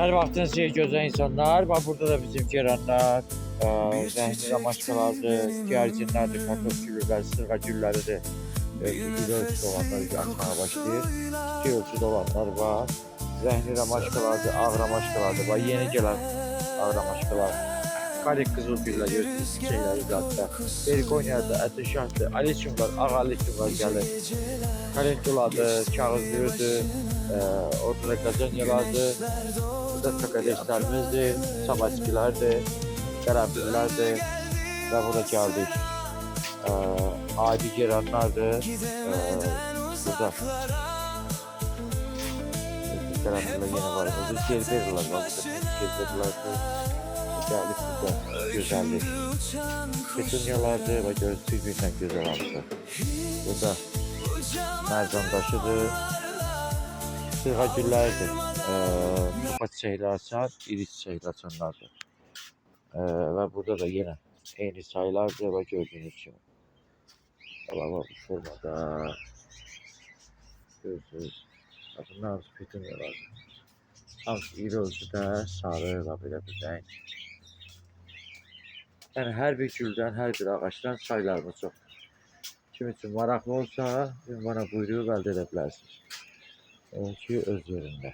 Her vaxtınız xeyir gözəl insanlar. Bax burada da bizim geranlar, zəhni ramaşkalardır, gərcinlərdir, kartofgüllər, sırğa gülləridir. İri ölçüdə olanlar açmağa başlayır. İki ölçüdə olanlar var. Zəhni ramaşkalardır, ağ ramaşkalardır. Bax yeni gələn ağ ramaşkalar. Kalik qızıl güllər, şeyləri zaten. Berikoniyadır, ətirşahdır, alisyumlar, ağ alisyumlar gəlir. Kalenduladır, kağızlıyırdır, ortada gazonyalardır. Burada tokadeşlerimizdir, sabaçkilerdir, karanfillerdir ve burada geldik. Adi geranlardır. Burada karanfiller yine var. Burada gerberiler var. Gerberilerdir. Geldik burada güzellik. Petunyalardır ve görüntü birden güzel aldı. Burada mercan taşıdır. Sırğa güllərdir. Topa çiçəklər açar, iri çiçəklər açanlardır. Və burada da yenə eyni sayılardır və gördüyünüz kimi. Alava bu formada görürsünüz. Bunlar hamısı petunyalardır. Hamısı iri ölçüdə sarı və belə bir rəng. Yəni hər bir güldən, hər bir ağaçdan sayılarımız çox. Kim üçün maraqlı olsa, bana buyruğu əldə edə bilərsiniz. Ki öz yerində.